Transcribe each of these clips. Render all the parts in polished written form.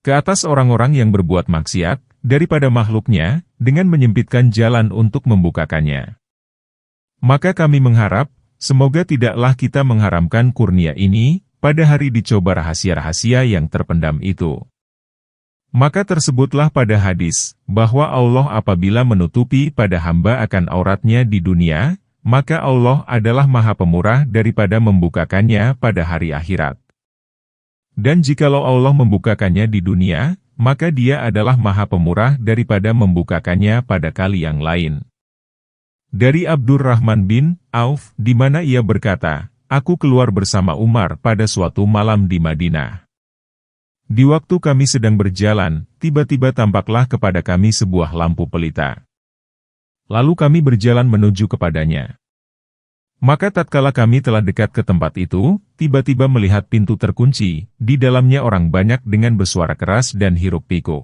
ke atas orang-orang yang berbuat maksiat, daripada makhluknya, dengan menyempitkan jalan untuk membukakannya. Maka kami mengharap, semoga tidaklah kita mengharamkan kurnia ini, pada hari dicoba rahasia-rahasia yang terpendam itu. Maka tersebutlah pada hadis, bahwa Allah apabila menutupi pada hamba akan auratnya di dunia, maka Allah adalah Maha Pemurah daripada membukakannya pada hari akhirat. Dan jikalau Allah membukakannya di dunia, maka Dia adalah Maha Pemurah daripada membukakannya pada kali yang lain. Dari Abdurrahman bin Auf, di mana ia berkata, aku keluar bersama Umar pada suatu malam di Madinah. Di waktu kami sedang berjalan, tiba-tiba tampaklah kepada kami sebuah lampu pelita. Lalu kami berjalan menuju kepadanya. Maka tatkala kami telah dekat ke tempat itu, tiba-tiba melihat pintu terkunci, di dalamnya orang banyak dengan bersuara keras dan hiruk-pikuk.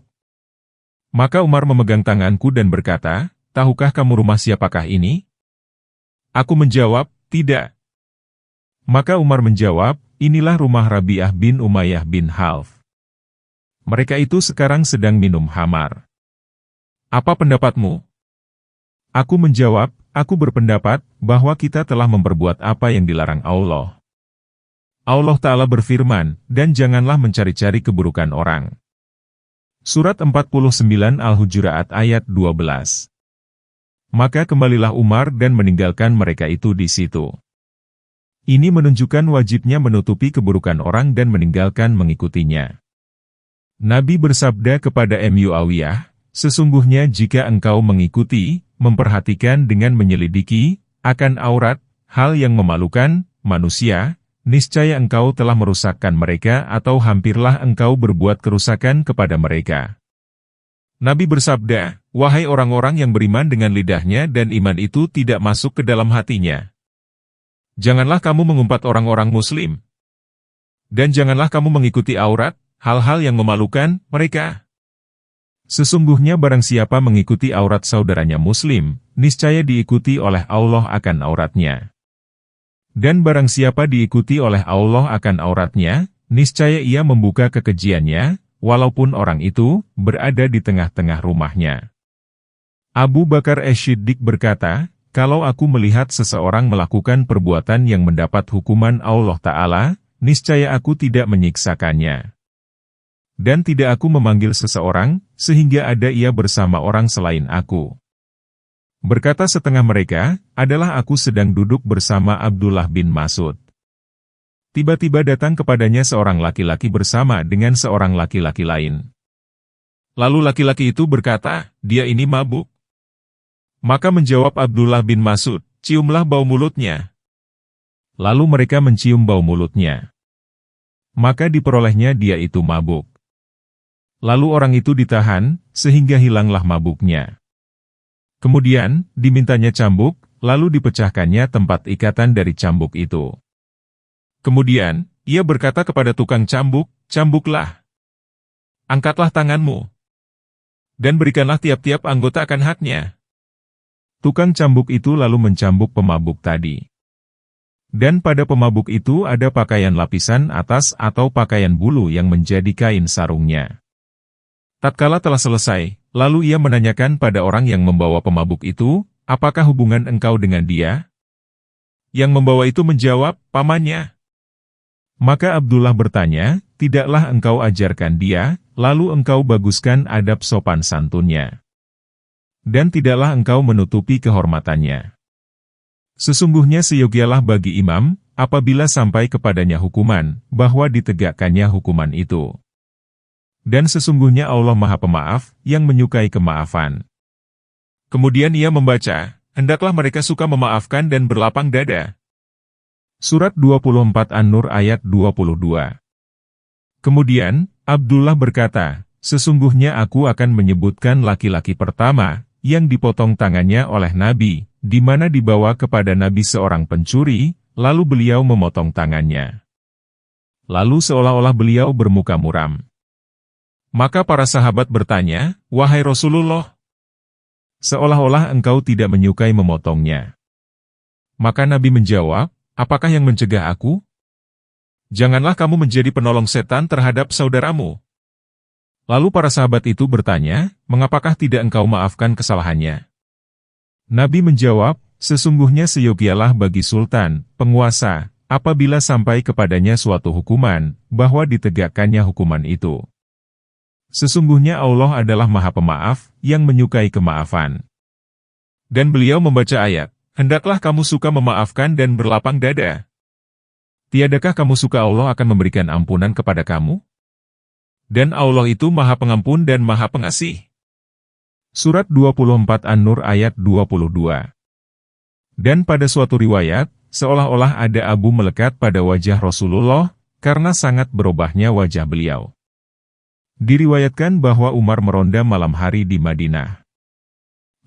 Maka Umar memegang tanganku dan berkata, tahukah kamu rumah siapakah ini? Aku menjawab, tidak. Maka Umar menjawab, inilah rumah Rabi'ah bin Umayyah bin Half. Mereka itu sekarang sedang minum khamar. Apa pendapatmu? Aku menjawab, aku berpendapat, bahwa kita telah memperbuat apa yang dilarang Allah. Allah Ta'ala berfirman, dan janganlah mencari-cari keburukan orang. Surat 49 Al-Hujurat ayat 12. Maka kembalilah Umar dan meninggalkan mereka itu di situ. Ini menunjukkan wajibnya menutupi keburukan orang dan meninggalkan mengikutinya. Nabi bersabda kepada Muawiyah, sesungguhnya jika engkau mengikuti, memperhatikan dengan menyelidiki, akan aurat, hal yang memalukan, manusia, niscaya engkau telah merusakkan mereka atau hampirlah engkau berbuat kerusakan kepada mereka. Nabi bersabda, wahai orang-orang yang beriman dengan lidahnya dan iman itu tidak masuk ke dalam hatinya. Janganlah kamu mengumpat orang-orang muslim. Dan janganlah kamu mengikuti aurat, hal-hal yang memalukan mereka. Sesungguhnya barang siapa mengikuti aurat saudaranya muslim, niscaya diikuti oleh Allah akan auratnya. Dan barang siapa diikuti oleh Allah akan auratnya, niscaya ia membuka kekejiannya, walaupun orang itu berada di tengah-tengah rumahnya. Abu Bakar As-Siddiq berkata, kalau aku melihat seseorang melakukan perbuatan yang mendapat hukuman Allah Ta'ala, niscaya aku tidak menyiksakannya. Dan tidak aku memanggil seseorang, sehingga ada ia bersama orang selain aku. Berkata setengah mereka, adalah aku sedang duduk bersama Abdullah bin Mas'ud. Tiba-tiba datang kepadanya seorang laki-laki bersama dengan seorang laki-laki lain. Lalu laki-laki itu berkata, dia ini mabuk. Maka menjawab Abdullah bin Mas'ud, ciumlah bau mulutnya. Lalu mereka mencium bau mulutnya. Maka diperolehnya dia itu mabuk. Lalu orang itu ditahan, sehingga hilanglah mabuknya. Kemudian, dimintanya cambuk, lalu dipecahkannya tempat ikatan dari cambuk itu. Kemudian, ia berkata kepada tukang cambuk, cambuklah. Angkatlah tanganmu. Dan berikanlah tiap-tiap anggota akan haknya. Tukang cambuk itu lalu mencambuk pemabuk tadi. Dan pada pemabuk itu ada pakaian lapisan atas atau pakaian bulu yang menjadi kain sarungnya. Tatkala telah selesai, lalu ia menanyakan pada orang yang membawa pemabuk itu, apakah hubungan engkau dengan dia? Yang membawa itu menjawab, pamannya. Maka Abdullah bertanya, tidaklah engkau ajarkan dia, lalu engkau baguskan adab sopan santunnya. Dan tidaklah engkau menutupi kehormatannya. Sesungguhnya seyogialah bagi imam, apabila sampai kepadanya hukuman, bahwa ditegakkannya hukuman itu. Dan sesungguhnya Allah Maha Pemaaf, yang menyukai kemaafan. Kemudian ia membaca, hendaklah mereka suka memaafkan dan berlapang dada. Surat 24 An-Nur ayat 22. Kemudian, Abdullah berkata, sesungguhnya aku akan menyebutkan laki-laki pertama, yang dipotong tangannya oleh Nabi, di mana dibawa kepada Nabi seorang pencuri, lalu beliau memotong tangannya. Lalu seolah-olah beliau bermuka muram. Maka para sahabat bertanya, wahai Rasulullah, seolah-olah engkau tidak menyukai memotongnya. Maka Nabi menjawab, apakah yang mencegah aku? Janganlah kamu menjadi penolong setan terhadap saudaramu. Lalu para sahabat itu bertanya, "Mengapakah tidak engkau maafkan kesalahannya?" Nabi menjawab, "Sesungguhnya seyogialah bagi sultan, penguasa, apabila sampai kepadanya suatu hukuman, bahwa ditegakkannya hukuman itu. Sesungguhnya Allah adalah Maha Pemaaf, yang menyukai kemaafan." Dan beliau membaca ayat, "Hendaklah kamu suka memaafkan dan berlapang dada. Tiadakah kamu suka Allah akan memberikan ampunan kepada kamu? Dan Allah itu Maha Pengampun dan Maha Pengasih." Surat 24 An-Nur ayat 22. Dan pada suatu riwayat, seolah-olah ada abu melekat pada wajah Rasulullah, karena sangat berubahnya wajah beliau. Diriwayatkan bahwa Umar meronda malam hari di Madinah.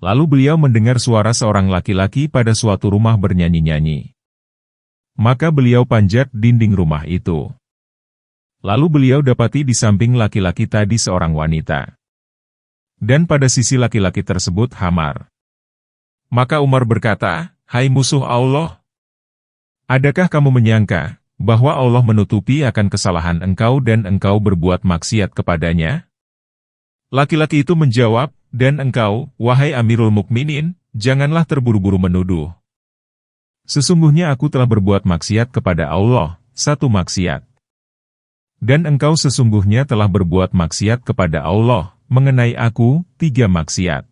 Lalu beliau mendengar suara seorang laki-laki pada suatu rumah bernyanyi-nyanyi. Maka beliau panjat dinding rumah itu. Lalu beliau dapati di samping laki-laki tadi seorang wanita. Dan pada sisi laki-laki tersebut khamar. Maka Umar berkata, "Hai musuh Allah, adakah kamu menyangka bahwa Allah menutupi akan kesalahan engkau dan engkau berbuat maksiat kepadanya?" Laki-laki itu menjawab, "Dan engkau, wahai Amirul Mukminin, janganlah terburu-buru menuduh. Sesungguhnya aku telah berbuat maksiat kepada Allah, satu maksiat. Dan engkau sesungguhnya telah berbuat maksiat kepada Allah, mengenai aku, tiga maksiat."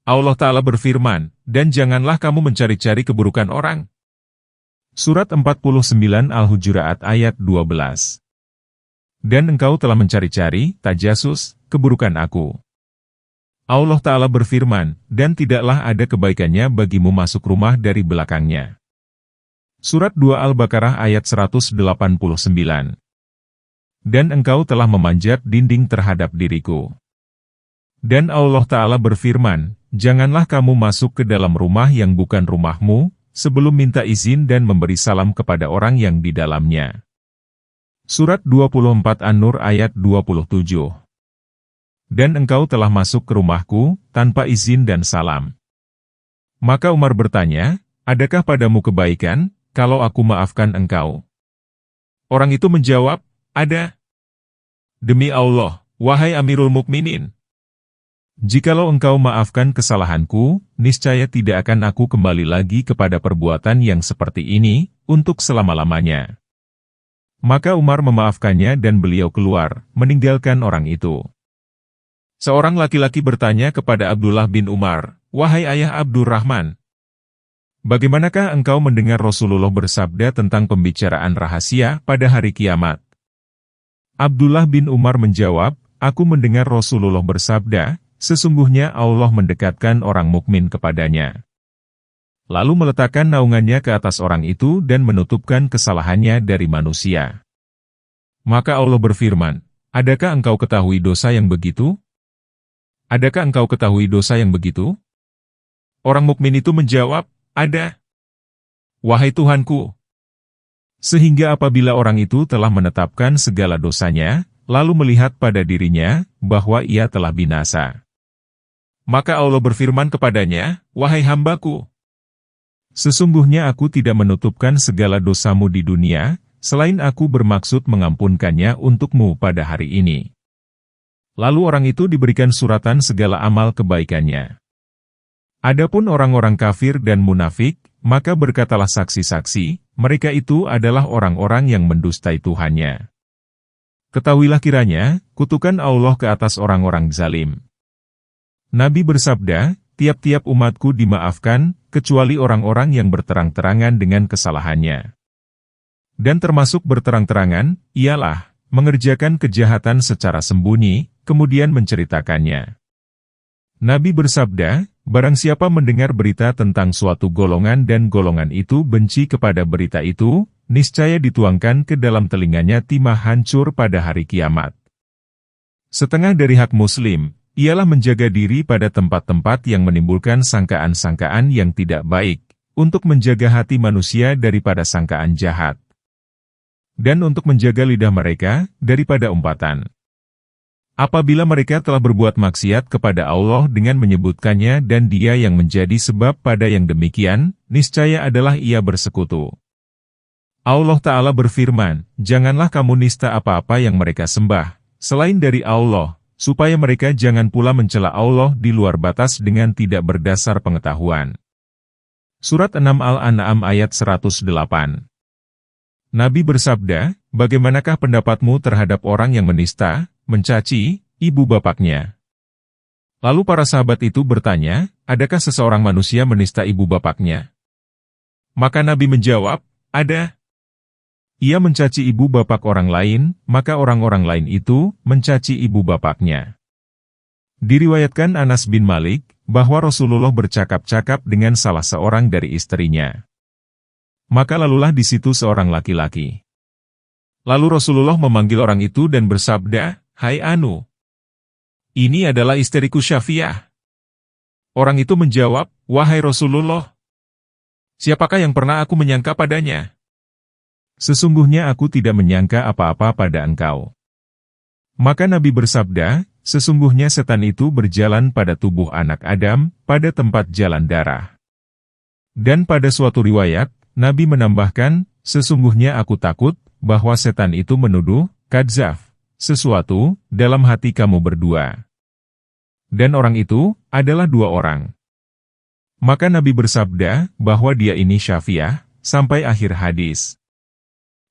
Allah Ta'ala berfirman, "Dan janganlah kamu mencari-cari keburukan orang." Surat 49 Al-Hujurat ayat 12. Dan engkau telah mencari-cari, tajasus, keburukan aku. Allah Ta'ala berfirman, "Dan tidaklah ada kebaikannya bagimu masuk rumah dari belakangnya." Surat 2 Al-Baqarah ayat 189. Dan engkau telah memanjat dinding terhadap diriku. Dan Allah Ta'ala berfirman, "Janganlah kamu masuk ke dalam rumah yang bukan rumahmu, sebelum minta izin dan memberi salam kepada orang yang di dalamnya." Surat 24 An-Nur ayat 27. Dan engkau telah masuk ke rumahku, tanpa izin dan salam. Maka Umar bertanya, "Adakah padamu kebaikan, kalau aku maafkan engkau?" Orang itu menjawab, "Ada. Demi Allah, wahai Amirul Mukminin, jikalau engkau maafkan kesalahanku, niscaya tidak akan aku kembali lagi kepada perbuatan yang seperti ini, untuk selama-lamanya." Maka Umar memaafkannya dan beliau keluar, meninggalkan orang itu. Seorang laki-laki bertanya kepada Abdullah bin Umar, "Wahai ayah Abdurrahman, bagaimanakah engkau mendengar Rasulullah bersabda tentang pembicaraan rahasia pada hari kiamat?" Abdullah bin Umar menjawab, "Aku mendengar Rasulullah bersabda, sesungguhnya Allah mendekatkan orang mukmin kepadanya. Lalu meletakkan naungannya ke atas orang itu dan menutupkan kesalahannya dari manusia." Maka Allah berfirman, "Adakah engkau ketahui dosa yang begitu? Adakah engkau ketahui dosa yang begitu?" Orang mukmin itu menjawab, "Ada. Wahai Tuhanku." Sehingga apabila orang itu telah menetapkan segala dosanya, lalu melihat pada dirinya, bahwa ia telah binasa. Maka Allah berfirman kepadanya, "Wahai hambaku, sesungguhnya aku tidak menutupkan segala dosamu di dunia, selain aku bermaksud mengampunkannya untukmu pada hari ini." Lalu orang itu diberikan suratan segala amal kebaikannya. Adapun orang-orang kafir dan munafik, maka berkatalah saksi-saksi, mereka itu adalah orang-orang yang mendustai Tuhannya. Ketahuilah kiranya, kutukan Allah ke atas orang-orang zalim. Nabi bersabda, "Tiap-tiap umatku dimaafkan, kecuali orang-orang yang berterang-terangan dengan kesalahannya." Dan termasuk berterang-terangan, ialah mengerjakan kejahatan secara sembunyi, kemudian menceritakannya. Nabi bersabda, "Barang siapa mendengar berita tentang suatu golongan dan golongan itu benci kepada berita itu, niscaya dituangkan ke dalam telinganya timah hancur pada hari kiamat." Setengah dari hak Muslim, ialah menjaga diri pada tempat-tempat yang menimbulkan sangkaan-sangkaan yang tidak baik, untuk menjaga hati manusia daripada sangkaan jahat, dan untuk menjaga lidah mereka daripada umpatan. Apabila mereka telah berbuat maksiat kepada Allah dengan menyebutkannya dan Dia yang menjadi sebab pada yang demikian, niscaya adalah ia bersekutu. Allah Ta'ala berfirman, "Janganlah kamu nista apa-apa yang mereka sembah, selain dari Allah, supaya mereka jangan pula mencela Allah di luar batas dengan tidak berdasar pengetahuan. Surat 6 Al-An'am ayat 108. Nabi bersabda, bagaimanakah pendapatmu terhadap orang yang menista, mencaci, ibu bapaknya? Lalu para sahabat itu bertanya, adakah seseorang manusia menista ibu bapaknya? Maka Nabi menjawab, ada. Ia mencaci ibu bapak orang lain, maka orang-orang lain itu mencaci ibu bapaknya. Diriwayatkan Anas bin Malik, bahwa Rasulullah bercakap-cakap dengan salah seorang dari istrinya. Maka lalulah di situ seorang laki-laki. Lalu Rasulullah memanggil orang itu dan bersabda, "Hai Anu, ini adalah istriku Syafiah." Orang itu menjawab, "Wahai Rasulullah, siapakah yang pernah aku menyangka padanya? Sesungguhnya aku tidak menyangka apa-apa pada engkau." Maka Nabi bersabda, sesungguhnya setan itu berjalan pada tubuh anak Adam, pada tempat jalan darah. Dan pada suatu riwayat, Nabi menambahkan, sesungguhnya aku takut, bahwa setan itu menuduh, kadzaf, sesuatu, dalam hati kamu berdua. Dan orang itu, adalah dua orang. Maka Nabi bersabda, bahwa dia ini Syafiah, sampai akhir hadis.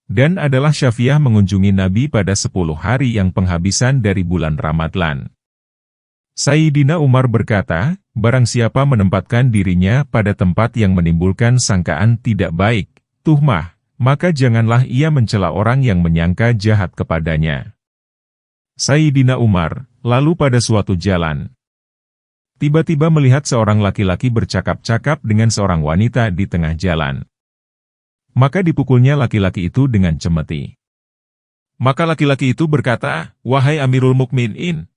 Dan adalah Syafiah mengunjungi Nabi pada 10 hari yang penghabisan dari bulan Ramadhan. Sayyidina Umar berkata, barang siapa menempatkan dirinya pada tempat yang menimbulkan sangkaan tidak baik, tuhmah, maka janganlah ia mencela orang yang menyangka jahat kepadanya. Sayyidina Umar, lalu pada suatu jalan, tiba-tiba melihat seorang laki-laki bercakap-cakap dengan seorang wanita di tengah jalan. Maka dipukulnya laki-laki itu dengan cemeti. Maka laki-laki itu berkata, "Wahai Amirul Mukminin,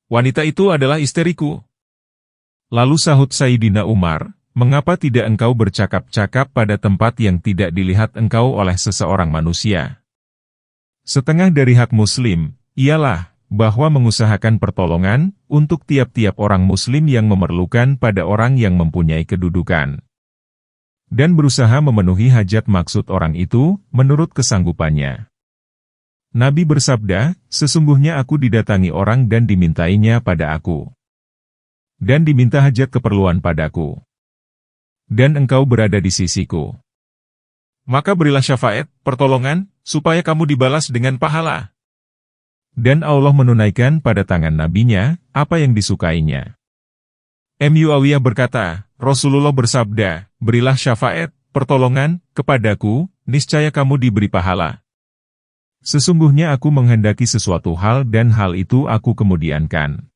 wanita itu adalah istriku." Lalu sahut Sayyidina Umar, "Mengapa tidak engkau bercakap-cakap pada tempat yang tidak dilihat engkau oleh seseorang manusia?" Setengah dari hak Muslim, ialah, bahwa mengusahakan pertolongan, untuk tiap-tiap orang Muslim yang memerlukan pada orang yang mempunyai kedudukan. Dan berusaha memenuhi hajat maksud orang itu, menurut kesanggupannya. Nabi bersabda, sesungguhnya aku didatangi orang dan dimintainya pada aku. Dan diminta hajat keperluan padaku. Dan engkau berada di sisiku. Maka berilah syafaat, pertolongan, supaya kamu dibalas dengan pahala. Dan Allah menunaikan pada tangan nabinya, apa yang disukainya. Muawiyah berkata, Rasulullah bersabda, berilah syafaat, pertolongan, kepadaku, niscaya kamu diberi pahala. Sesungguhnya aku menghendaki sesuatu hal dan hal itu aku kemudiankan.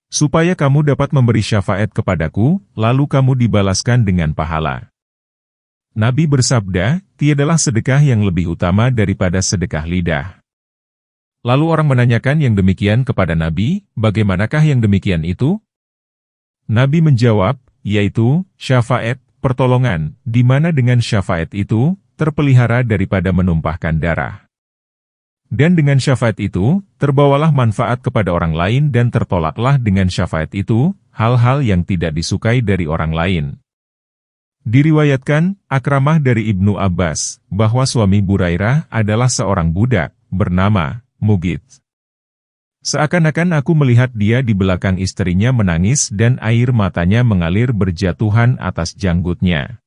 Supaya kamu dapat memberi syafaat kepadaku, lalu kamu dibalaskan dengan pahala. Nabi bersabda, tiadalah sedekah yang lebih utama daripada sedekah lidah. Lalu orang menanyakan yang demikian kepada Nabi, bagaimanakah yang demikian itu? Nabi menjawab, yaitu, syafaat, pertolongan, di mana dengan syafaat itu, terpelihara daripada menumpahkan darah. Dan dengan syafaat itu, terbawalah manfaat kepada orang lain dan tertolaklah dengan syafaat itu, hal-hal yang tidak disukai dari orang lain. Diriwayatkan, Akramah dari Ibnu Abbas, bahwa suami Burairah adalah seorang budak, bernama Mugith. Seakan-akan aku melihat dia di belakang istrinya menangis dan air matanya mengalir berjatuhan atas janggutnya.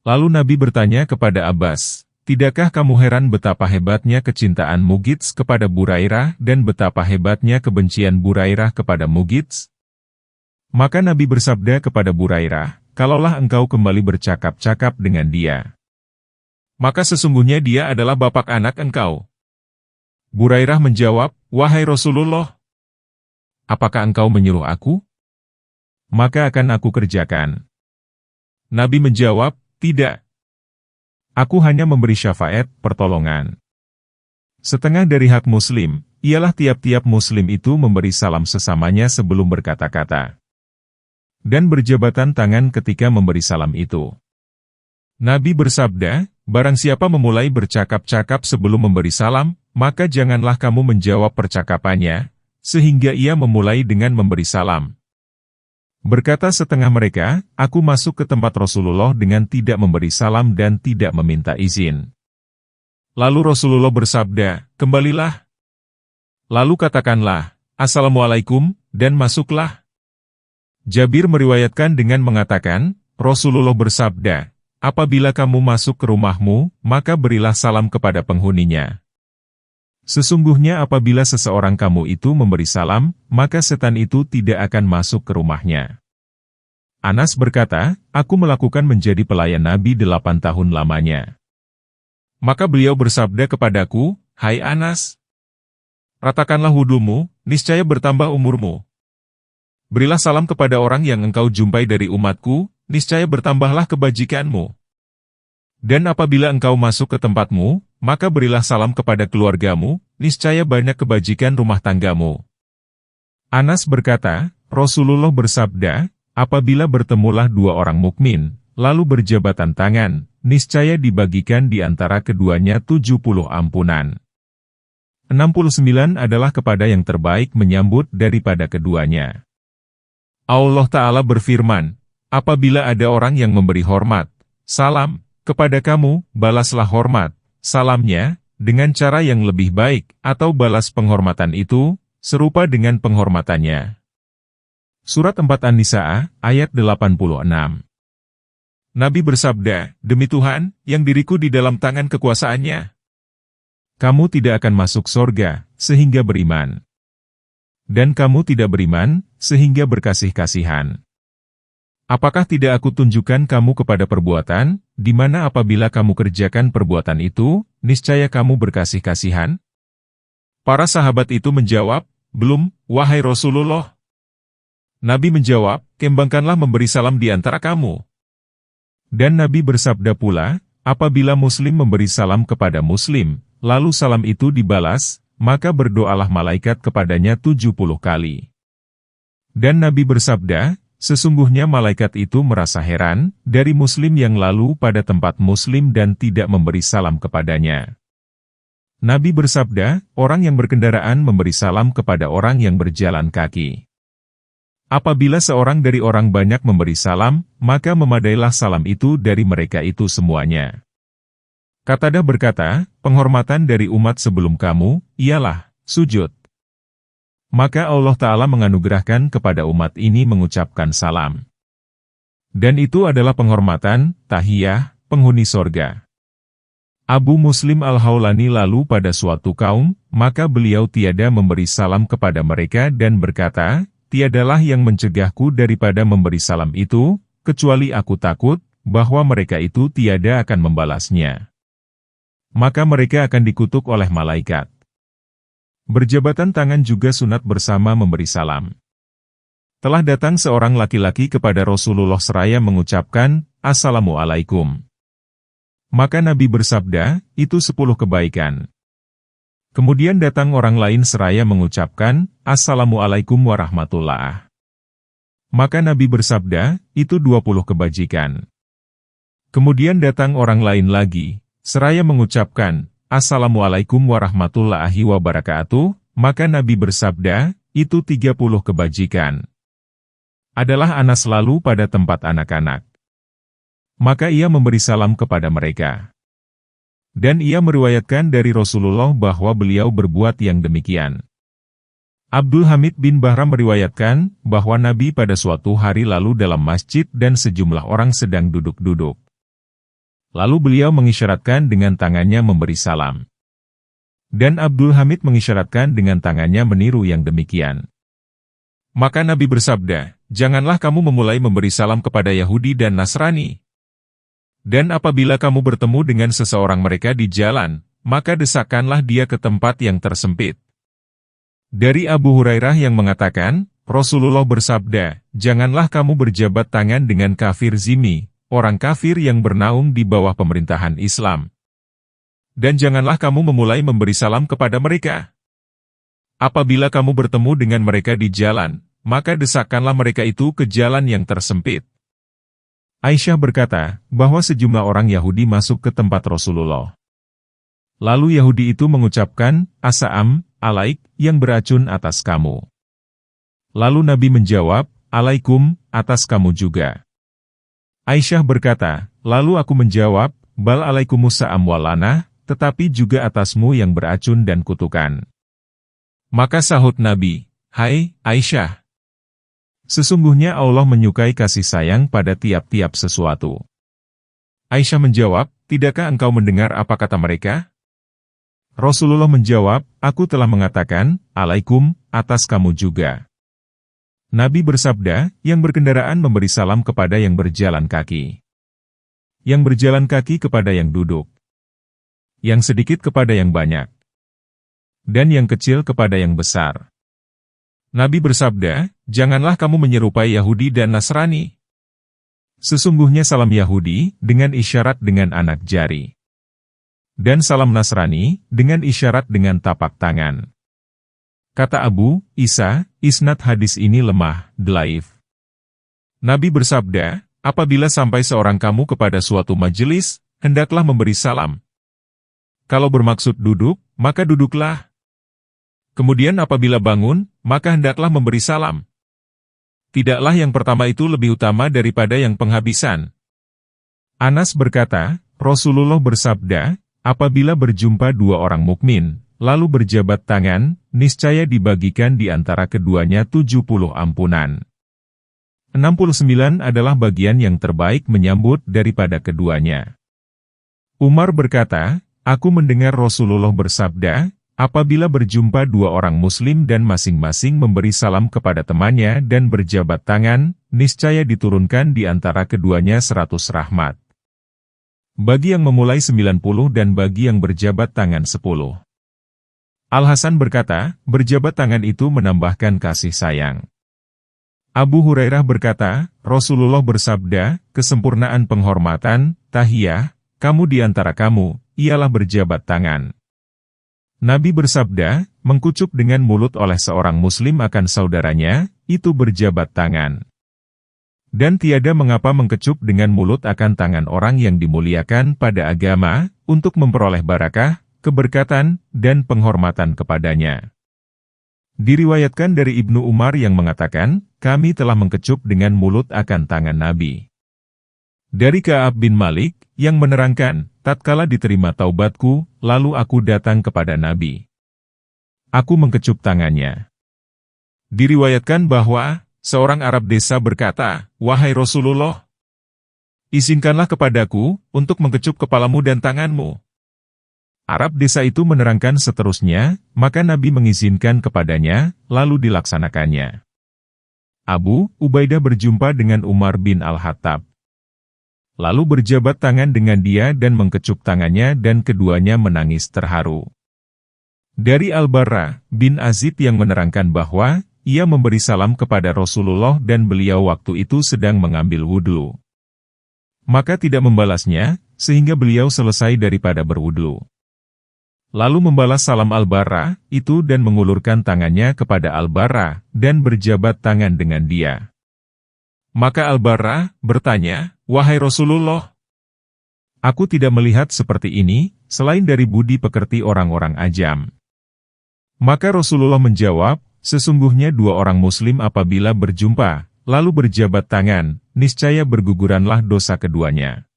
Lalu Nabi bertanya kepada Abbas, tidakkah kamu heran betapa hebatnya kecintaan Mugith kepada Burairah dan betapa hebatnya kebencian Burairah kepada Mugith? Maka Nabi bersabda kepada Burairah, kalaulah engkau kembali bercakap-cakap dengan dia, maka sesungguhnya dia adalah bapak anak engkau. Burairah menjawab, wahai Rasulullah, apakah engkau menyuruh aku? Maka akan aku kerjakan. Nabi menjawab, tidak. Aku hanya memberi syafaat, pertolongan. Setengah dari hak Muslim, ialah tiap-tiap Muslim itu memberi salam sesamanya sebelum berkata-kata. Dan berjabatan tangan ketika memberi salam itu. Nabi bersabda, barang siapa memulai bercakap-cakap sebelum memberi salam, maka janganlah kamu menjawab percakapannya, sehingga ia memulai dengan memberi salam. Berkata setengah mereka, aku masuk ke tempat Rasulullah dengan tidak memberi salam dan tidak meminta izin. Lalu Rasulullah bersabda, kembalilah. Lalu katakanlah, Assalamualaikum, dan masuklah. Jabir meriwayatkan dengan mengatakan, Rasulullah bersabda, apabila kamu masuk ke rumahmu, maka berilah salam kepada penghuninya. Sesungguhnya apabila seseorang kamu itu memberi salam, maka setan itu tidak akan masuk ke rumahnya. Anas berkata, aku melakukan menjadi pelayan Nabi 8 tahun lamanya. Maka beliau bersabda kepadaku, hai Anas, ratakanlah wudumu, niscaya bertambah umurmu. Berilah salam kepada orang yang engkau jumpai dari umatku, niscaya bertambahlah kebajikanmu. Dan apabila engkau masuk ke tempatmu, maka berilah salam kepada keluargamu, niscaya banyak kebajikan rumah tanggamu. Anas berkata, Rasulullah bersabda, apabila bertemulah dua orang mukmin, lalu berjabatan tangan, niscaya dibagikan di antara keduanya 70 ampunan. 69 adalah kepada yang terbaik menyambut daripada keduanya. Allah Ta'ala berfirman, apabila ada orang yang memberi hormat, salam, kepada kamu, balaslah hormat, salamnya, dengan cara yang lebih baik, atau balas penghormatan itu, serupa dengan penghormatannya. Surat 4 An-Nisa, ayat 86. Nabi bersabda, demi Tuhan, yang diriku di dalam tangan kekuasaannya, kamu tidak akan masuk sorga, sehingga beriman. Dan kamu tidak beriman, sehingga berkasih-kasihan. Apakah tidak aku tunjukkan kamu kepada perbuatan, di mana apabila kamu kerjakan perbuatan itu, niscaya kamu berkasih-kasihan? Para sahabat itu menjawab, belum, wahai Rasulullah. Nabi menjawab, kembangkanlah memberi salam di antara kamu. Dan Nabi bersabda pula, apabila Muslim memberi salam kepada Muslim, lalu salam itu dibalas, maka berdoalah malaikat kepadanya 70 kali. Dan Nabi bersabda, sesungguhnya malaikat itu merasa heran dari Muslim yang lalu pada tempat Muslim dan tidak memberi salam kepadanya. Nabi bersabda, orang yang berkendaraan memberi salam kepada orang yang berjalan kaki. Apabila seorang dari orang banyak memberi salam, maka memadailah salam itu dari mereka itu semuanya. Qatadah berkata, penghormatan dari umat sebelum kamu, ialah sujud. Maka Allah Ta'ala menganugerahkan kepada umat ini mengucapkan salam. Dan itu adalah penghormatan, tahiyah, penghuni sorga. Abu Muslim Al-Haulani lalu pada suatu kaum, maka beliau tiada memberi salam kepada mereka dan berkata, tiadalah yang mencegahku daripada memberi salam itu, kecuali aku takut, bahwa mereka itu tiada akan membalasnya. Maka mereka akan dikutuk oleh malaikat. Berjabatan tangan juga sunat bersama memberi salam. Telah datang seorang laki-laki kepada Rasulullah seraya mengucapkan, Assalamualaikum. Maka Nabi bersabda, itu 10 kebaikan. Kemudian datang orang lain seraya mengucapkan, Assalamualaikum warahmatullah. Maka Nabi bersabda, itu 20 kebajikan. Kemudian datang orang lain lagi, seraya mengucapkan, Assalamualaikum warahmatullahi wabarakatuh, maka Nabi bersabda, itu 30 kebajikan. Adalah Anas lalu pada tempat anak-anak. Maka ia memberi salam kepada mereka. Dan ia meriwayatkan dari Rasulullah bahwa beliau berbuat yang demikian. Abdul Hamid bin Bahram meriwayatkan bahwa Nabi pada suatu hari lalu dalam masjid dan sejumlah orang sedang duduk-duduk. Lalu beliau mengisyaratkan dengan tangannya memberi salam. Dan Abdul Hamid mengisyaratkan dengan tangannya meniru yang demikian. Maka Nabi bersabda, janganlah kamu memulai memberi salam kepada Yahudi dan Nasrani. Dan apabila kamu bertemu dengan seseorang mereka di jalan, maka desakkanlah dia ke tempat yang tersempit. Dari Abu Hurairah yang mengatakan, Rasulullah bersabda, janganlah kamu berjabat tangan dengan kafir zimmi, orang kafir yang bernaung di bawah pemerintahan Islam. Dan janganlah kamu memulai memberi salam kepada mereka. Apabila kamu bertemu dengan mereka di jalan, maka desakkanlah mereka itu ke jalan yang tersempit. Aisyah berkata, bahwa sejumlah orang Yahudi masuk ke tempat Rasulullah. Lalu Yahudi itu mengucapkan, As-salam, alaik, yang beracun atas kamu. Lalu Nabi menjawab, alaikum, atas kamu juga. Aisyah berkata, lalu aku menjawab, bal alaikumussalam walanah, tetapi juga atasmu yang beracun dan kutukan. Maka sahut Nabi, "Hai, Aisyah. Sesungguhnya Allah menyukai kasih sayang pada tiap-tiap sesuatu." Aisyah menjawab, "Tidakkah engkau mendengar apa kata mereka?" Rasulullah menjawab, "Aku telah mengatakan, alaikum, atas kamu juga." Nabi bersabda, "Yang berkendaraan memberi salam kepada yang berjalan kaki. Yang berjalan kaki kepada yang duduk. Yang sedikit kepada yang banyak. Dan yang kecil kepada yang besar." Nabi bersabda, "Janganlah kamu menyerupai Yahudi dan Nasrani. Sesungguhnya salam Yahudi dengan isyarat dengan anak jari. Dan salam Nasrani dengan isyarat dengan tapak tangan." Kata Abu Isa, isnad hadis ini lemah, dhaif. Nabi bersabda, "Apabila sampai seorang kamu kepada suatu majelis, hendaklah memberi salam. Kalau bermaksud duduk, maka duduklah. Kemudian apabila bangun, maka hendaklah memberi salam. Tidaklah yang pertama itu lebih utama daripada yang penghabisan." Anas berkata, Rasulullah bersabda, "Apabila berjumpa dua orang mukmin, lalu berjabat tangan, niscaya dibagikan di antara keduanya 70 ampunan. 69 adalah bagian yang terbaik menyambut daripada keduanya." Umar berkata, "Aku mendengar Rasulullah bersabda, apabila berjumpa dua orang muslim dan masing-masing memberi salam kepada temannya dan berjabat tangan, niscaya diturunkan di antara keduanya 100 rahmat. Bagi yang memulai 90 dan bagi yang berjabat tangan 10. Al-Hasan berkata, berjabat tangan itu menambahkan kasih sayang. Abu Hurairah berkata, Rasulullah bersabda, kesempurnaan penghormatan, tahiyah, kamu di antara kamu, ialah berjabat tangan. Nabi bersabda, mengkucup dengan mulut oleh seorang muslim akan saudaranya, itu berjabat tangan. Dan tiada mengapa mengkecup dengan mulut akan tangan orang yang dimuliakan pada agama, untuk memperoleh barakah, keberkatan, dan penghormatan kepadanya. Diriwayatkan dari Ibnu Umar yang mengatakan, kami telah mengkecup dengan mulut akan tangan Nabi. Dari Ka'ab bin Malik, yang menerangkan, tatkala diterima taubatku, lalu aku datang kepada Nabi. Aku mengkecup tangannya. Diriwayatkan bahwa, seorang Arab desa berkata, wahai Rasulullah, izinkanlah kepadaku, untuk mengkecup kepalamu dan tanganmu. Arab desa itu menerangkan seterusnya, maka Nabi mengizinkan kepadanya, lalu dilaksanakannya. Abu Ubaidah berjumpa dengan Umar bin Al-Khattab. Lalu berjabat tangan dengan dia dan mengkecup tangannya dan keduanya menangis terharu. Dari Al-Barra bin Azib yang menerangkan bahwa, ia memberi salam kepada Rasulullah dan beliau waktu itu sedang mengambil wudhu. Maka tidak membalasnya, sehingga beliau selesai daripada berwudhu. Lalu membalas salam Al-Barra itu dan mengulurkan tangannya kepada Al-Barra dan berjabat tangan dengan dia. Maka Al-Barra bertanya, wahai Rasulullah, aku tidak melihat seperti ini, selain dari budi pekerti orang-orang ajam. Maka Rasulullah menjawab, sesungguhnya dua orang muslim apabila berjumpa, lalu berjabat tangan, niscaya berguguranlah dosa keduanya.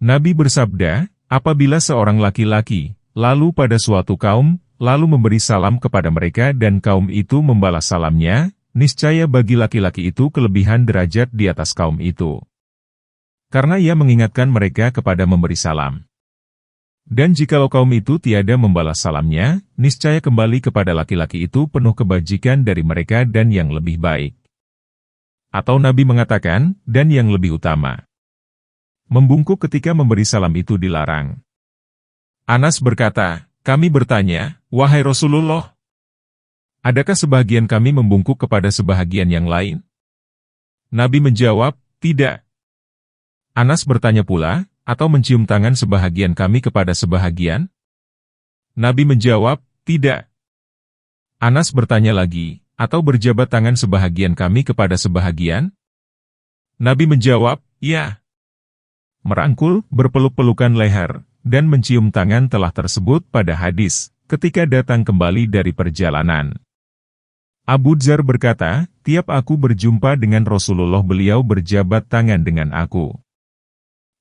Nabi bersabda, apabila seorang laki-laki, lalu pada suatu kaum, lalu memberi salam kepada mereka dan kaum itu membalas salamnya, niscaya bagi laki-laki itu kelebihan derajat di atas kaum itu. Karena ia mengingatkan mereka kepada memberi salam. Dan jikalau kaum itu tiada membalas salamnya, niscaya kembali kepada laki-laki itu penuh kebajikan dari mereka dan yang lebih baik. Atau Nabi mengatakan, dan yang lebih utama. Membungkuk ketika memberi salam itu dilarang. Anas berkata, kami bertanya, wahai Rasulullah, adakah sebahagian kami membungkuk kepada sebahagian yang lain? Nabi menjawab, tidak. Anas bertanya pula, atau mencium tangan sebahagian kami kepada sebahagian? Nabi menjawab, tidak. Anas bertanya lagi, atau berjabat tangan sebahagian kami kepada sebahagian? Nabi menjawab, ya. Merangkul, berpeluk-pelukan leher, dan mencium tangan telah tersebut pada hadis, ketika datang kembali dari perjalanan. Abu Dzar berkata, tiap aku berjumpa dengan Rasulullah beliau berjabat tangan dengan aku.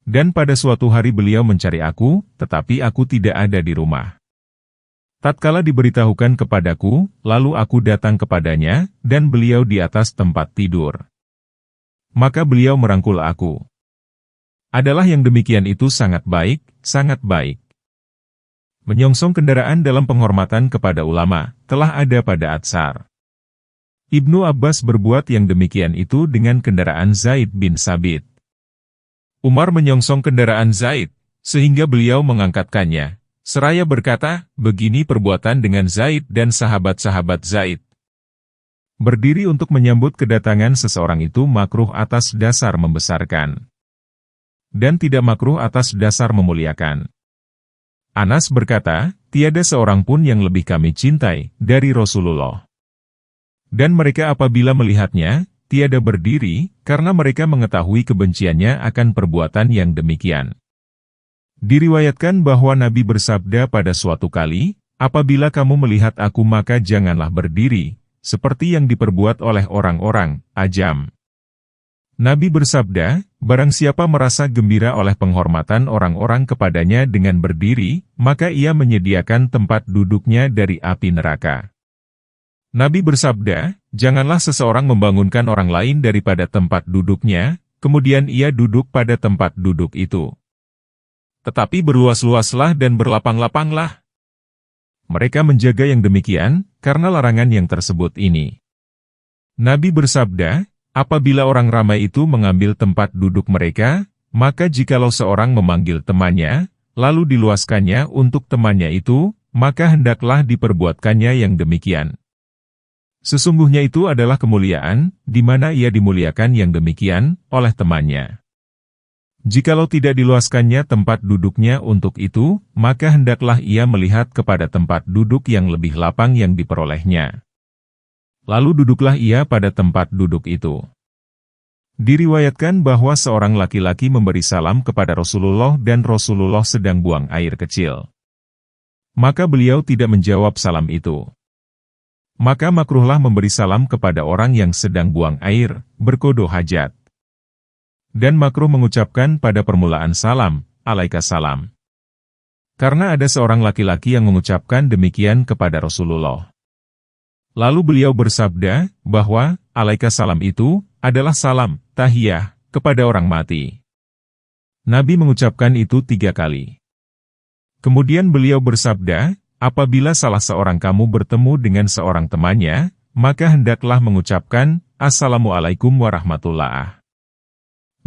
Dan pada suatu hari beliau mencari aku, tetapi aku tidak ada di rumah. Tatkala diberitahukan kepadaku, lalu aku datang kepadanya, dan beliau di atas tempat tidur. Maka beliau merangkul aku. Adalah yang demikian itu sangat baik, sangat baik. Menyongsong kendaraan dalam penghormatan kepada ulama, telah ada pada Atsar. Ibnu Abbas berbuat yang demikian itu dengan kendaraan Zaid bin Sabit. Umar menyongsong kendaraan Zaid, sehingga beliau mengangkatkannya. Seraya berkata, begini perbuatan dengan Zaid dan sahabat-sahabat Zaid. Berdiri untuk menyambut kedatangan seseorang itu makruh atas dasar membesarkan. Dan tidak makruh atas dasar memuliakan. Anas berkata, tiada seorang pun yang lebih kami cintai dari Rasulullah. Dan mereka apabila melihatnya, tiada berdiri, karena mereka mengetahui kebenciannya akan perbuatan yang demikian. Diriwayatkan bahwa Nabi bersabda pada suatu kali, apabila kamu melihat aku maka janganlah berdiri, seperti yang diperbuat oleh orang-orang ajam. Nabi bersabda, barang siapa merasa gembira oleh penghormatan orang-orang kepadanya dengan berdiri, maka ia menyediakan tempat duduknya dari api neraka. Nabi bersabda, janganlah seseorang membangunkan orang lain daripada tempat duduknya, kemudian ia duduk pada tempat duduk itu. Tetapi berluas-luaslah dan berlapang-lapanglah. Mereka menjaga yang demikian, karena larangan yang tersebut ini. Nabi bersabda, apabila orang ramai itu mengambil tempat duduk mereka, maka jikalau seorang memanggil temannya, lalu diluaskannya untuk temannya itu, maka hendaklah diperbuatkannya yang demikian. Sesungguhnya itu adalah kemuliaan, di mana ia dimuliakan yang demikian, oleh temannya. Jikalau tidak diluaskannya tempat duduknya untuk itu, maka hendaklah ia melihat kepada tempat duduk yang lebih lapang yang diperolehnya. Lalu duduklah ia pada tempat duduk itu. Diriwayatkan bahwa seorang laki-laki memberi salam kepada Rasulullah dan Rasulullah sedang buang air kecil. Maka beliau tidak menjawab salam itu. Maka makruhlah memberi salam kepada orang yang sedang buang air, berqada hajat. Dan makruh mengucapkan pada permulaan salam, alaikasalam. Karena ada seorang laki-laki yang mengucapkan demikian kepada Rasulullah. Lalu beliau bersabda, bahwa, alaikasalam itu, adalah salam, tahiyah, kepada orang mati. Nabi mengucapkan itu 3 kali. Kemudian beliau bersabda, apabila salah seorang kamu bertemu dengan seorang temannya, maka hendaklah mengucapkan, Assalamualaikum warahmatullahi.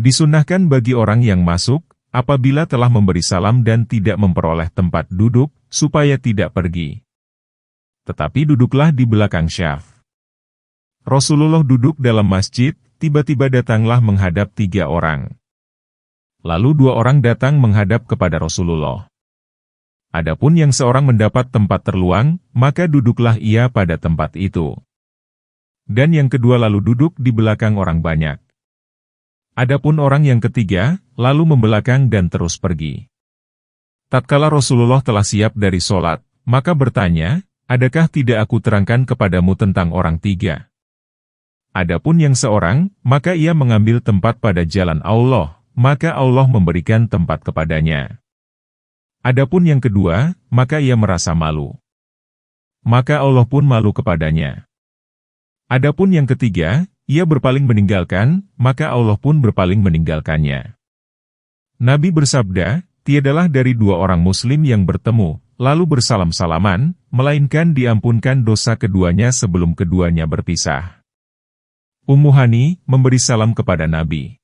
Disunnahkan bagi orang yang masuk, apabila telah memberi salam dan tidak memperoleh tempat duduk, supaya tidak pergi. Tetapi duduklah di belakang syaf. Rasulullah duduk dalam masjid, tiba-tiba datanglah menghadap 3 orang. Lalu 2 orang datang menghadap kepada Rasulullah. Adapun yang seorang mendapat tempat terluang, maka duduklah ia pada tempat itu. Dan yang kedua lalu duduk di belakang orang banyak. Adapun orang yang ketiga, lalu membelakang dan terus pergi. Tatkala Rasulullah telah siap dari sholat, maka bertanya, adakah tidak aku terangkan kepadamu tentang orang 3? Adapun yang seorang, maka ia mengambil tempat pada jalan Allah, maka Allah memberikan tempat kepadanya. Adapun yang kedua, maka ia merasa malu. Maka Allah pun malu kepadanya. Adapun yang ketiga, ia berpaling meninggalkan, maka Allah pun berpaling meninggalkannya. Nabi bersabda, tiadalah dari 2 orang muslim yang bertemu, lalu bersalam-salaman, melainkan diampunkan dosa keduanya sebelum keduanya berpisah. Ummu Hani memberi salam kepada Nabi.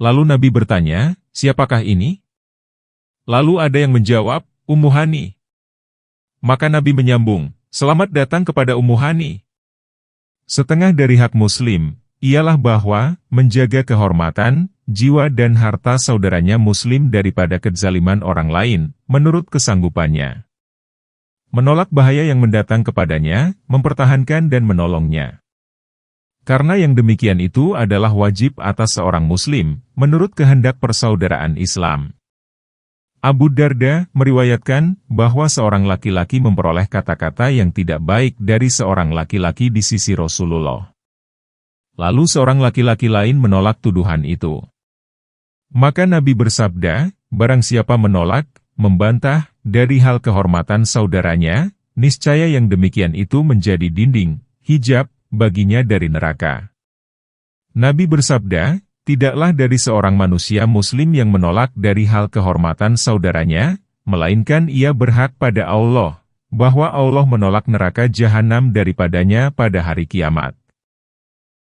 Lalu Nabi bertanya, siapakah ini? Lalu ada yang menjawab, Ummu Hani. Maka Nabi menyambung, selamat datang kepada Ummu Hani. Setengah dari hak muslim, ialah bahwa, menjaga kehormatan, jiwa dan harta saudaranya muslim daripada kezaliman orang lain, menurut kesanggupannya. Menolak bahaya yang mendatang kepadanya, mempertahankan dan menolongnya. Karena yang demikian itu adalah wajib atas seorang muslim, menurut kehendak persaudaraan Islam. Abu Darda meriwayatkan bahwa seorang laki-laki memperoleh kata-kata yang tidak baik dari seorang laki-laki di sisi Rasulullah. Lalu seorang laki-laki lain menolak tuduhan itu. Maka Nabi bersabda, barang siapa menolak, membantah, dari hal kehormatan saudaranya, niscaya yang demikian itu menjadi dinding, hijab, baginya dari neraka. Nabi bersabda, tidaklah dari seorang manusia muslim yang menolak dari hal kehormatan saudaranya, melainkan ia berhak pada Allah, bahwa Allah menolak neraka jahanam daripadanya pada hari kiamat.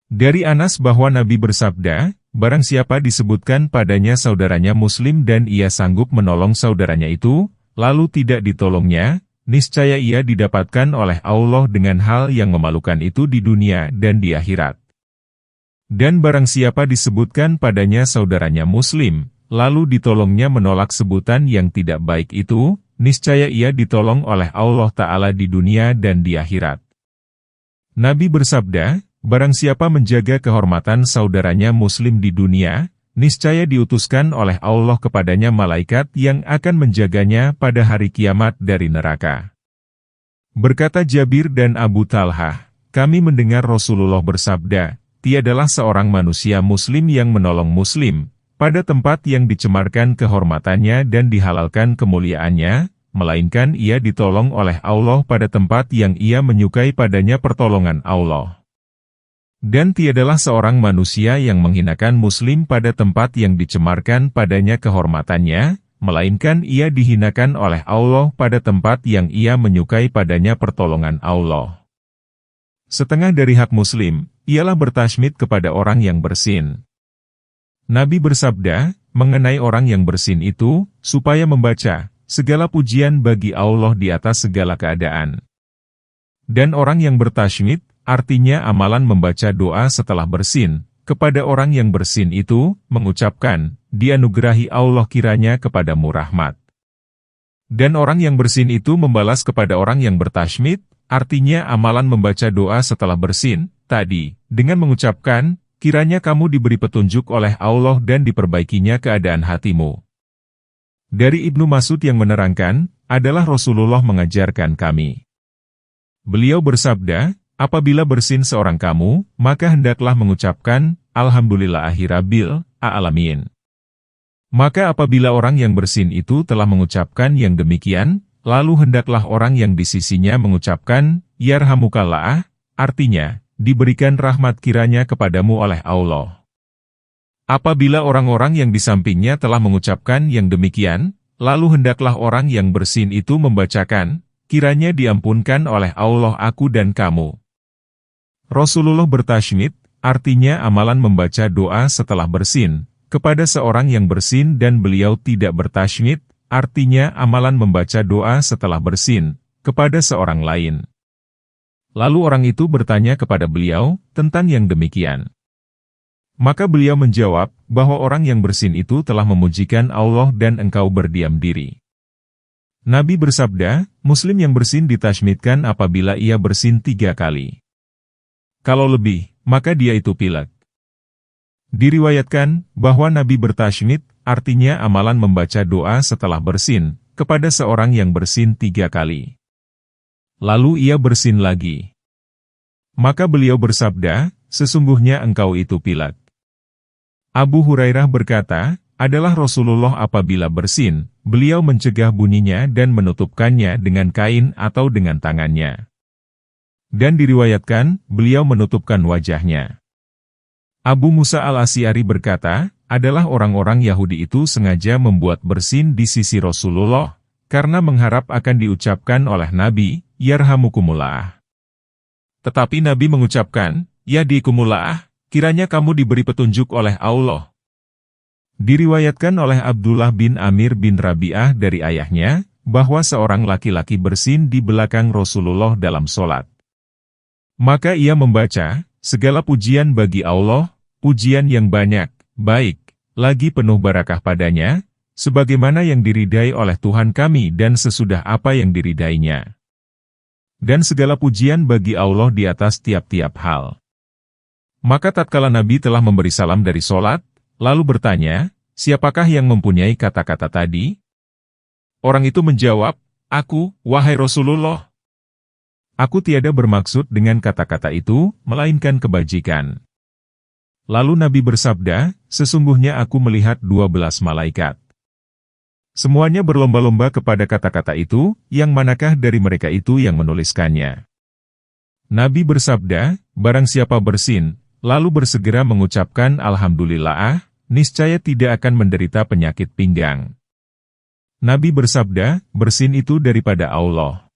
Dari Anas bahwa Nabi bersabda, barang siapa disebutkan padanya saudaranya muslim dan ia sanggup menolong saudaranya itu, lalu tidak ditolongnya, niscaya ia didapatkan oleh Allah dengan hal yang memalukan itu di dunia dan di akhirat. Dan barang siapa disebutkan padanya saudaranya muslim, lalu ditolongnya menolak sebutan yang tidak baik itu, niscaya ia ditolong oleh Allah Ta'ala di dunia dan di akhirat. Nabi bersabda, barang siapa menjaga kehormatan saudaranya muslim di dunia, niscaya diutuskan oleh Allah kepadanya malaikat yang akan menjaganya pada hari kiamat dari neraka. Berkata Jabir dan Abu Talhah, kami mendengar Rasulullah bersabda, tiadalah seorang manusia muslim yang menolong muslim, pada tempat yang dicemarkan kehormatannya dan dihalalkan kemuliaannya, melainkan ia ditolong oleh Allah pada tempat yang ia menyukai padanya pertolongan Allah. Dan tiadalah seorang manusia yang menghinakan muslim pada tempat yang dicemarkan padanya kehormatannya, melainkan ia dihinakan oleh Allah pada tempat yang ia menyukai padanya pertolongan Allah. Setengah dari hak muslim, ialah bertasmid kepada orang yang bersin. Nabi bersabda, mengenai orang yang bersin itu, supaya membaca, segala pujian bagi Allah di atas segala keadaan. Dan orang yang bertasmid, artinya amalan membaca doa setelah bersin, kepada orang yang bersin itu, mengucapkan, dianugerahi Allah kiranya kepadamu rahmat. Dan orang yang bersin itu membalas kepada orang yang bertasmid, artinya amalan membaca doa setelah bersin, tadi, dengan mengucapkan, kiranya kamu diberi petunjuk oleh Allah dan diperbaikinya keadaan hatimu. Dari Ibnu Mas'ud yang menerangkan, adalah Rasulullah mengajarkan kami. Beliau bersabda, apabila bersin seorang kamu, maka hendaklah mengucapkan, Alhamdulillahirabbil alamin. Maka apabila orang yang bersin itu telah mengucapkan yang demikian, lalu hendaklah orang yang di sisinya mengucapkan, Yarhamukallah, artinya, diberikan rahmat kiranya kepadamu oleh Allah. Apabila orang-orang yang di sampingnya telah mengucapkan yang demikian, lalu hendaklah orang yang bersin itu membacakan, kiranya diampunkan oleh Allah aku dan kamu. Rasulullah bertasmid, artinya amalan membaca doa setelah bersin, kepada seorang yang bersin dan beliau tidak bertasmid, artinya amalan membaca doa setelah bersin, kepada seorang lain. Lalu orang itu bertanya kepada beliau, tentang yang demikian. Maka beliau menjawab, bahwa orang yang bersin itu telah memujikan Allah dan engkau berdiam diri. Nabi bersabda, Muslim yang bersin ditasmidkan apabila ia bersin 3 kali. Kalau lebih, maka dia itu pilek. Diriwayatkan, bahwa Nabi bertasmid, artinya amalan membaca doa setelah bersin, kepada seorang yang bersin 3 kali. Lalu ia bersin lagi. Maka beliau bersabda, sesungguhnya engkau itu pilek. Abu Hurairah berkata, adalah Rasulullah apabila bersin, beliau mencegah bunyinya dan menutupkannya dengan kain atau dengan tangannya. Dan diriwayatkan, beliau menutupkan wajahnya. Abu Musa al-Asy'ari berkata, adalah orang-orang Yahudi itu sengaja membuat bersin di sisi Rasulullah, karena mengharap akan diucapkan oleh Nabi, Yarhamukumullah. Tetapi Nabi mengucapkan, Yahdikumullah, kiranya kamu diberi petunjuk oleh Allah. Diriwayatkan oleh Abdullah bin Amir bin Rabi'ah dari ayahnya, bahwa seorang laki-laki bersin di belakang Rasulullah dalam sholat. Maka ia membaca, segala pujian bagi Allah, pujian yang banyak, baik, lagi penuh barakah padanya, sebagaimana yang diridai oleh Tuhan kami dan sesudah apa yang diridainya. Dan segala pujian bagi Allah di atas tiap-tiap hal. Maka tatkala Nabi telah memberi salam dari sholat, lalu bertanya, siapakah yang mempunyai kata-kata tadi? Orang itu menjawab, aku, wahai Rasulullah. Aku tiada bermaksud dengan kata-kata itu, melainkan kebajikan. Lalu Nabi bersabda, sesungguhnya aku melihat 12 malaikat. Semuanya berlomba-lomba kepada kata-kata itu, yang manakah dari mereka itu yang menuliskannya. Nabi bersabda, barang siapa bersin, lalu bersegera mengucapkan Alhamdulillah, niscaya tidak akan menderita penyakit pinggang. Nabi bersabda, bersin itu daripada Allah.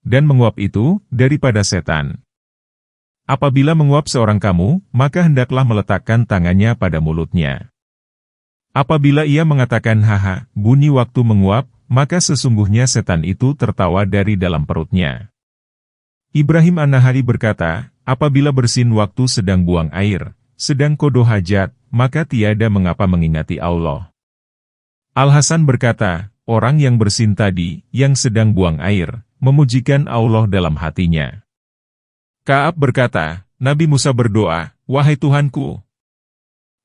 Dan menguap itu, daripada setan. Apabila menguap seorang kamu, maka hendaklah meletakkan tangannya pada mulutnya. Apabila ia mengatakan haha, bunyi waktu menguap, maka sesungguhnya setan itu tertawa dari dalam perutnya. Ibrahim An-Nakhai berkata, apabila bersin waktu sedang buang air, sedang qada hajat, maka tiada mengapa mengingati Allah. Al-Hasan berkata, orang yang bersin tadi, yang sedang buang air, memujikan Allah dalam hatinya. Ka'ab berkata, Nabi Musa berdoa, wahai Tuhanku,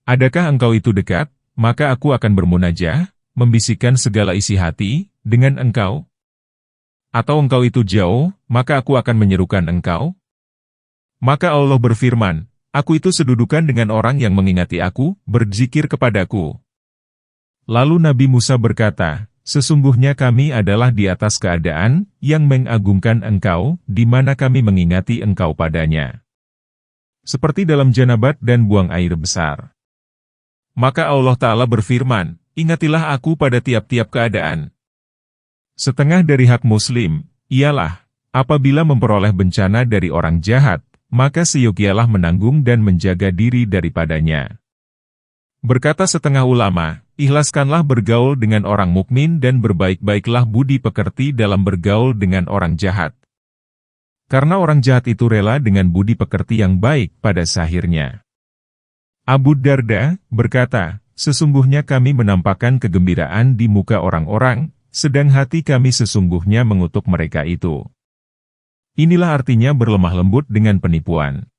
adakah engkau itu dekat, maka aku akan bermunajah, membisikkan segala isi hati, dengan engkau? Atau engkau itu jauh, maka aku akan menyerukan engkau? Maka Allah berfirman, aku itu sedudukan dengan orang yang mengingati aku, berzikir kepadaku. Lalu Nabi Musa berkata, sesungguhnya kami adalah di atas keadaan, yang mengagungkan engkau, di mana kami mengingati engkau padanya. Seperti dalam janabat dan buang air besar. Maka Allah Ta'ala berfirman, ingatilah aku pada tiap-tiap keadaan. Setengah dari hak muslim, ialah, apabila memperoleh bencana dari orang jahat, maka seyogialah menanggung dan menjaga diri daripadanya. Berkata setengah ulama, ikhlaskanlah bergaul dengan orang mukmin dan berbaik-baiklah budi pekerti dalam bergaul dengan orang jahat. Karena orang jahat itu rela dengan budi pekerti yang baik pada sahirnya. Abu Darda berkata, sesungguhnya kami menampakkan kegembiraan di muka orang-orang, sedang hati kami sesungguhnya mengutuk mereka itu. Inilah artinya berlemah lembut dengan penipuan.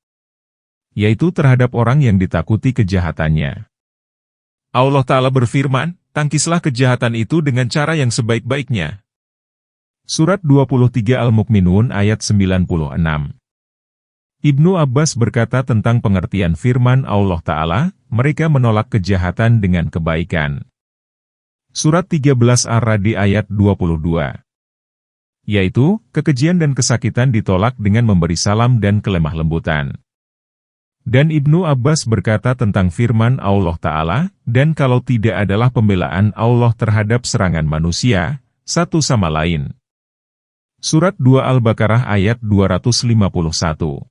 Yaitu terhadap orang yang ditakuti kejahatannya. Allah Ta'ala berfirman, tangkislah kejahatan itu dengan cara yang sebaik-baiknya. Surat 23 Al-Mu'minun ayat 96. Ibnu Abbas berkata tentang pengertian firman Allah Ta'ala, mereka menolak kejahatan dengan kebaikan. Surat 13 Ar-Ra'd ayat 22. Yaitu, kekejian dan kesakitan ditolak dengan memberi salam dan kelemah lembutan. Dan Ibnu Abbas berkata tentang firman Allah Ta'ala, dan kalau tidak adalah pembelaan Allah terhadap serangan manusia, satu sama lain. Surat 2 Al-Baqarah ayat 251.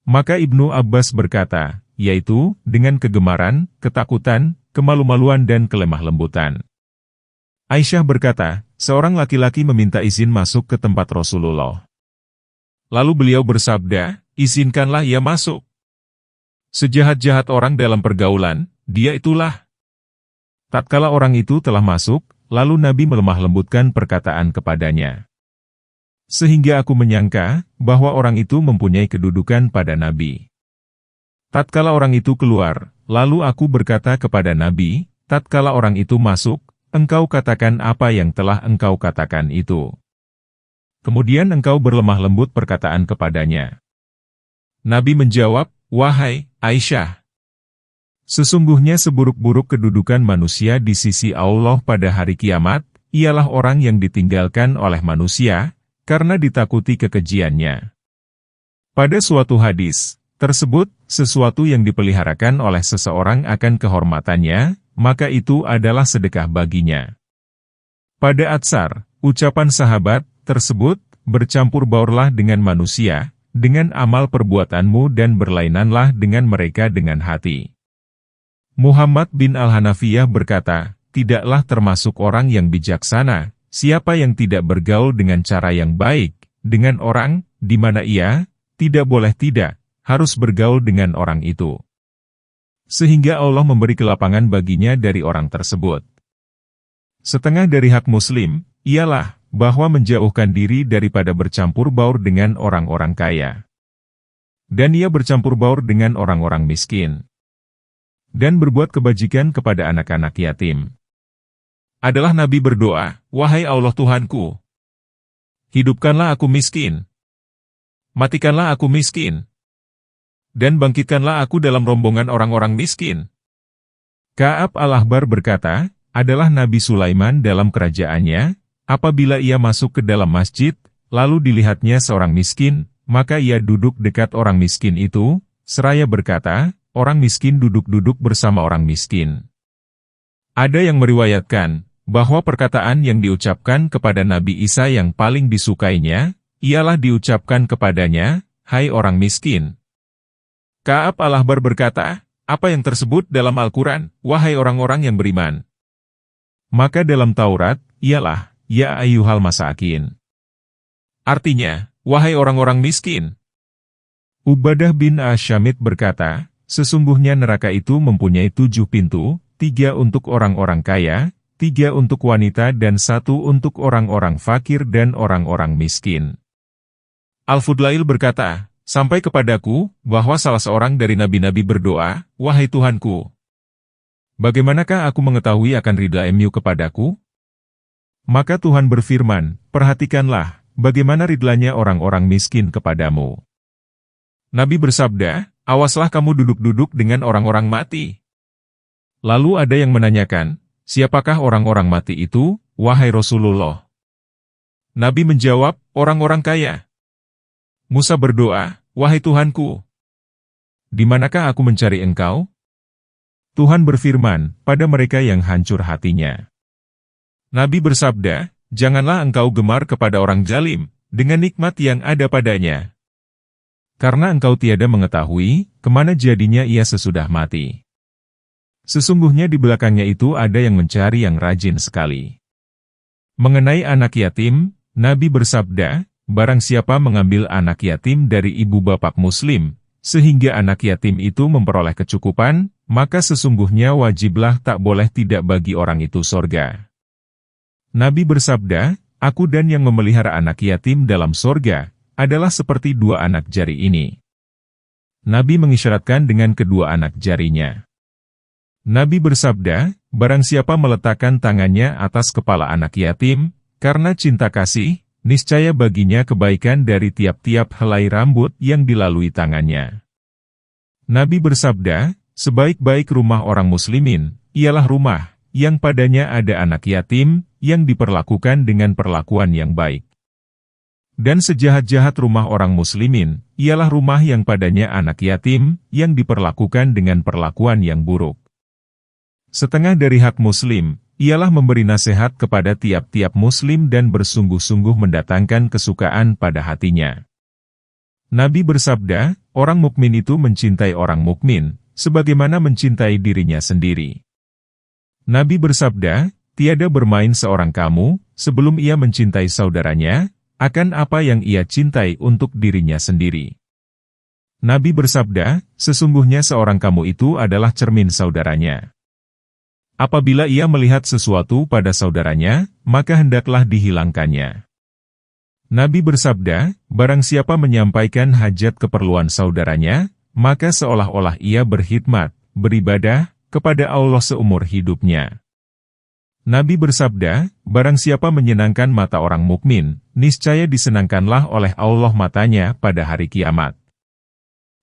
Maka Ibnu Abbas berkata, yaitu, dengan kegemaran, ketakutan, kemalu-maluan dan kelemah lembutan. Aisyah berkata, seorang laki-laki meminta izin masuk ke tempat Rasulullah. Lalu beliau bersabda, izinkanlah ia masuk. Sejahat-jahat orang dalam pergaulan, dia itulah. Tatkala orang itu telah masuk, lalu Nabi melemah lembutkan perkataan kepadanya. Sehingga aku menyangka, bahwa orang itu mempunyai kedudukan pada Nabi. Tatkala orang itu keluar, lalu aku berkata kepada Nabi, tatkala orang itu masuk, engkau katakan apa yang telah engkau katakan itu. Kemudian engkau berlemah lembut perkataan kepadanya. Nabi menjawab, wahai Aisyah, sesungguhnya seburuk-buruk kedudukan manusia di sisi Allah pada hari kiamat, ialah orang yang ditinggalkan oleh manusia, karena ditakuti kekejiannya. Pada suatu hadis tersebut, sesuatu yang dipeliharakan oleh seseorang akan kehormatannya, maka itu adalah sedekah baginya. Pada Atsar, ucapan sahabat tersebut, bercampur baurlah dengan manusia, dengan amal perbuatanmu dan berlainanlah dengan mereka dengan hati. Muhammad bin Al-Hanafiyah berkata, tidaklah termasuk orang yang bijaksana, siapa yang tidak bergaul dengan cara yang baik, dengan orang, di mana ia, tidak boleh tidak, harus bergaul dengan orang itu. Sehingga Allah memberi kelapangan baginya dari orang tersebut. Setengah dari hak muslim, ialah, bahwa menjauhkan diri daripada bercampur baur dengan orang-orang kaya. Dan ia bercampur baur dengan orang-orang miskin. Dan berbuat kebajikan kepada anak-anak yatim. Adalah Nabi berdoa, wahai Allah Tuhanku, hidupkanlah aku miskin. Matikanlah aku miskin. Dan bangkitkanlah aku dalam rombongan orang-orang miskin. Ka'ab al-Ahbar berkata, adalah Nabi Sulaiman dalam kerajaannya. Apabila ia masuk ke dalam masjid, lalu dilihatnya seorang miskin, maka ia duduk dekat orang miskin itu, seraya berkata, orang miskin duduk-duduk bersama orang miskin. Ada yang meriwayatkan bahwa perkataan yang diucapkan kepada Nabi Isa yang paling disukainya, ialah diucapkan kepadanya, "Hai orang miskin." Ka'ab al-Ahbar berkata, "Apa yang tersebut dalam Al-Quran, wahai orang-orang yang beriman?" Maka dalam Taurat, ialah, "Ya ayyuhal masakin." Artinya, wahai orang-orang miskin. Ubadah bin Asyamit berkata, sesungguhnya neraka itu mempunyai 7 pintu, 3 untuk orang-orang kaya, 3 untuk wanita dan 1 untuk orang-orang fakir dan orang-orang miskin. Al-Fudlail berkata, sampai kepadaku, bahwa salah seorang dari nabi-nabi berdoa, "Wahai Tuhanku, bagaimanakah aku mengetahui akan ridha-Mu kepadaku?" Maka Tuhan berfirman, perhatikanlah, bagaimana ridlanya orang-orang miskin kepadamu. Nabi bersabda, awaslah kamu duduk-duduk dengan orang-orang mati. Lalu ada yang menanyakan, siapakah orang-orang mati itu, wahai Rasulullah? Nabi menjawab, orang-orang kaya. Musa berdoa, wahai Tuhanku, di manakah aku mencari Engkau? Tuhan berfirman, pada mereka yang hancur hatinya. Nabi bersabda, janganlah engkau gemar kepada orang zalim, dengan nikmat yang ada padanya. Karena engkau tiada mengetahui, kemana jadinya ia sesudah mati. Sesungguhnya di belakangnya itu ada yang mencari yang rajin sekali. Mengenai anak yatim, Nabi bersabda, barang siapa mengambil anak yatim dari ibu bapak muslim, sehingga anak yatim itu memperoleh kecukupan, maka sesungguhnya wajiblah tak boleh tidak bagi orang itu sorga. Nabi bersabda, aku dan yang memelihara anak yatim dalam sorga, adalah seperti 2 anak jari ini. Nabi mengisyaratkan dengan kedua anak jarinya. Nabi bersabda, barang siapa meletakkan tangannya atas kepala anak yatim, karena cinta kasih, niscaya baginya kebaikan dari tiap-tiap helai rambut yang dilalui tangannya. Nabi bersabda, sebaik-baik rumah orang muslimin, ialah rumah, yang padanya ada anak yatim, yang diperlakukan dengan perlakuan yang baik. Dan sejahat-jahat rumah orang muslimin, ialah rumah yang padanya anak yatim, yang diperlakukan dengan perlakuan yang buruk. Setengah dari hak muslim, ialah memberi nasihat kepada tiap-tiap muslim dan bersungguh-sungguh mendatangkan kesukaan pada hatinya. Nabi bersabda, orang mukmin itu mencintai orang mukmin, sebagaimana mencintai dirinya sendiri. Nabi bersabda, tiada bermain seorang kamu, sebelum ia mencintai saudaranya, akan apa yang ia cintai untuk dirinya sendiri. Nabi bersabda, sesungguhnya seorang kamu itu adalah cermin saudaranya. Apabila ia melihat sesuatu pada saudaranya, maka hendaklah dihilangkannya. Nabi bersabda, barang siapa menyampaikan hajat keperluan saudaranya, maka seolah-olah ia berkhidmat, beribadah, kepada Allah seumur hidupnya. Nabi bersabda, barang siapa menyenangkan mata orang mukmin, niscaya disenangkanlah oleh Allah matanya pada hari kiamat.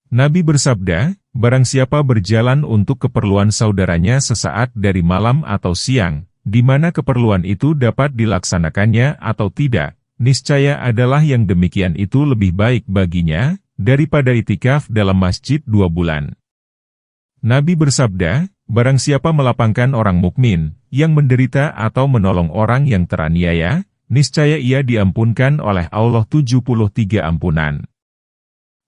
Nabi bersabda, barang siapa berjalan untuk keperluan saudaranya sesaat dari malam atau siang, di mana keperluan itu dapat dilaksanakannya atau tidak, niscaya adalah yang demikian itu lebih baik baginya, daripada itikaf dalam masjid 2 bulan. Nabi bersabda, barang siapa melapangkan orang mukmin, yang menderita atau menolong orang yang teraniaya, niscaya ia diampunkan oleh Allah 73 ampunan.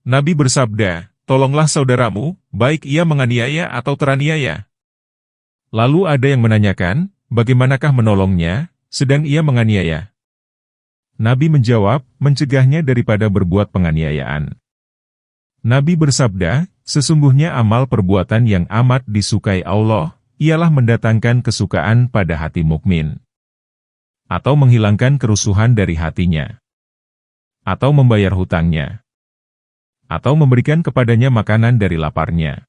Nabi bersabda, tolonglah saudaramu, baik ia menganiaya atau teraniaya. Lalu ada yang menanyakan, bagaimanakah menolongnya, sedang ia menganiaya? Nabi menjawab, mencegahnya daripada berbuat penganiayaan. Nabi bersabda, sesungguhnya amal perbuatan yang amat disukai Allah, ialah mendatangkan kesukaan pada hati mukmin, atau menghilangkan kerusuhan dari hatinya, atau membayar hutangnya, atau memberikan kepadanya makanan dari laparnya.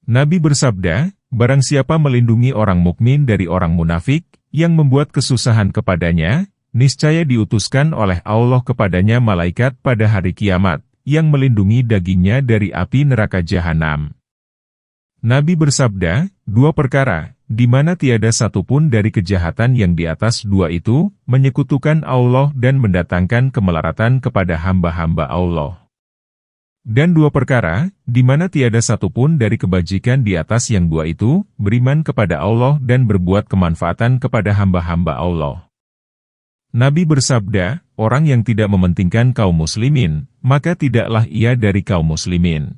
Nabi bersabda, barang siapa melindungi orang mukmin dari orang munafik, yang membuat kesusahan kepadanya, niscaya diutuskan oleh Allah kepadanya malaikat pada hari kiamat, yang melindungi dagingnya dari api neraka jahanam. Nabi bersabda, 2 perkara, di mana tiada satupun dari kejahatan yang di atas dua itu, menyekutukan Allah dan mendatangkan kemelaratan kepada hamba-hamba Allah. Dan dua perkara, di mana tiada satupun dari kebajikan di atas yang dua itu, beriman kepada Allah dan berbuat kemanfaatan kepada hamba-hamba Allah. Nabi bersabda, orang yang tidak mementingkan kaum muslimin, maka tidaklah ia dari kaum muslimin.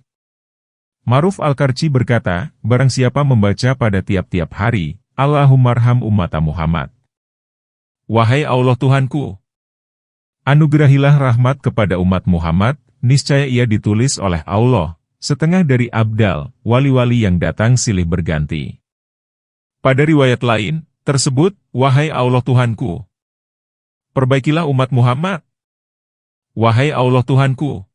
Ma'ruf Al-Qarchi berkata, barang siapa membaca pada tiap-tiap hari, Allahumarham ummata Muhammad. Wahai Allah Tuhanku, anugerahilah rahmat kepada umat Muhammad, niscaya ia ditulis oleh Allah, setengah dari abdal, wali-wali yang datang silih berganti. Pada riwayat lain, tersebut, wahai Allah Tuhanku, perbaikilah umat Muhammad. Wahai Allah Tuhanku,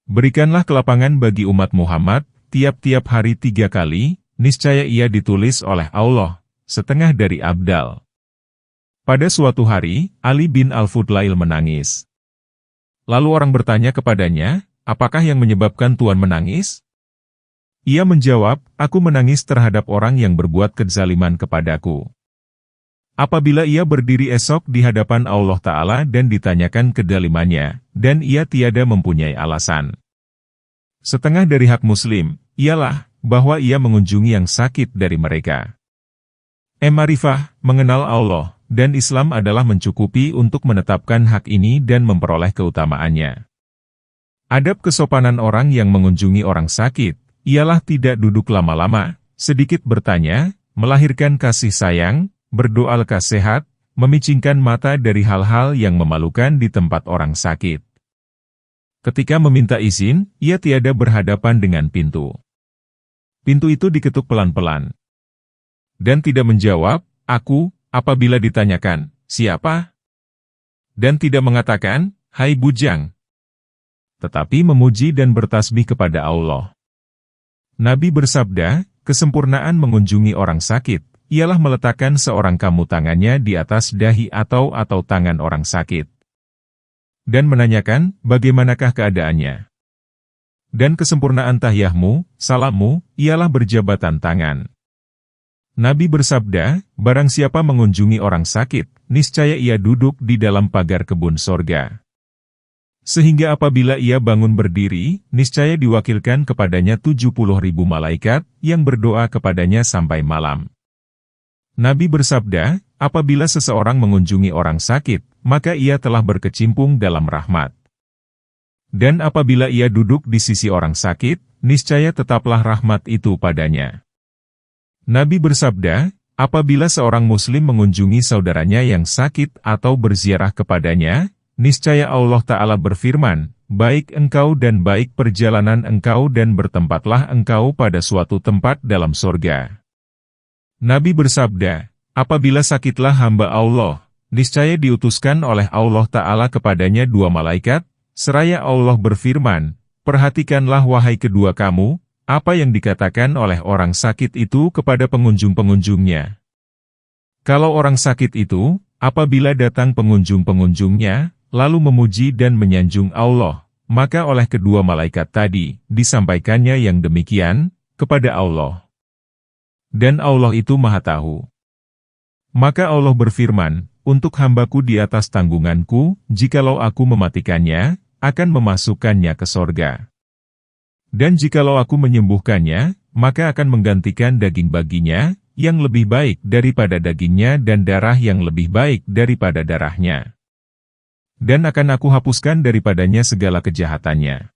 berikanlah kelapangan bagi umat Muhammad, tiap-tiap hari 3 kali, niscaya ia ditulis oleh Allah, setengah dari abdal. Pada suatu hari, Ali bin Al-Fudlail menangis. Lalu orang bertanya kepadanya, apakah yang menyebabkan Tuan menangis? Ia menjawab, aku menangis terhadap orang yang berbuat kezaliman kepadaku. Apabila ia berdiri esok di hadapan Allah Ta'ala dan ditanyakan kedalimannya, dan ia tiada mempunyai alasan. Setengah dari hak muslim, ialah, bahwa ia mengunjungi yang sakit dari mereka. Ma'rifah, mengenal Allah, dan Islam adalah mencukupi untuk menetapkan hak ini dan memperoleh keutamaannya. Adab kesopanan orang yang mengunjungi orang sakit, ialah tidak duduk lama-lama, sedikit bertanya, melahirkan kasih sayang, berdoa lekas sehat, memicingkan mata dari hal-hal yang memalukan di tempat orang sakit. Ketika meminta izin, ia tiada berhadapan dengan pintu. Pintu itu diketuk pelan-pelan. Dan tidak menjawab, aku, apabila ditanyakan, siapa? Dan tidak mengatakan, hai bujang. Tetapi memuji dan bertasbih kepada Allah. Nabi bersabda, kesempurnaan mengunjungi orang sakit, ialah meletakkan seorang kamu tangannya di atas dahi atau tangan orang sakit. Dan menanyakan, bagaimanakah keadaannya? Dan kesempurnaan tahiyahmu, salammu, ialah berjabatan tangan. Nabi bersabda, barang siapa mengunjungi orang sakit, niscaya ia duduk di dalam pagar kebun sorga. Sehingga apabila ia bangun berdiri, niscaya diwakilkan kepadanya 70.000 malaikat, yang berdoa kepadanya sampai malam. Nabi bersabda, apabila seseorang mengunjungi orang sakit, maka ia telah berkecimpung dalam rahmat. Dan apabila ia duduk di sisi orang sakit, niscaya tetaplah rahmat itu padanya. Nabi bersabda, apabila seorang muslim mengunjungi saudaranya yang sakit atau berziarah kepadanya, niscaya Allah Ta'ala berfirman, baik engkau dan baik perjalanan engkau dan bertempatlah engkau pada suatu tempat dalam surga. Nabi bersabda, apabila sakitlah hamba Allah, niscaya diutuskan oleh Allah Ta'ala kepadanya 2 malaikat, seraya Allah berfirman, perhatikanlah wahai kedua kamu, apa yang dikatakan oleh orang sakit itu kepada pengunjung-pengunjungnya. Kalau orang sakit itu, apabila datang pengunjung-pengunjungnya, lalu memuji dan menyanjung Allah, maka oleh kedua malaikat tadi, disampaikannya yang demikian, kepada Allah. Dan Allah itu Maha Tahu. Maka Allah berfirman, untuk hambaku di atas tanggunganku, jikalau aku mematikannya, akan memasukkannya ke sorga. Dan jikalau aku menyembuhkannya, maka akan menggantikan daging baginya, yang lebih baik daripada dagingnya dan darah yang lebih baik daripada darahnya. Dan akan aku hapuskan daripadanya segala kejahatannya.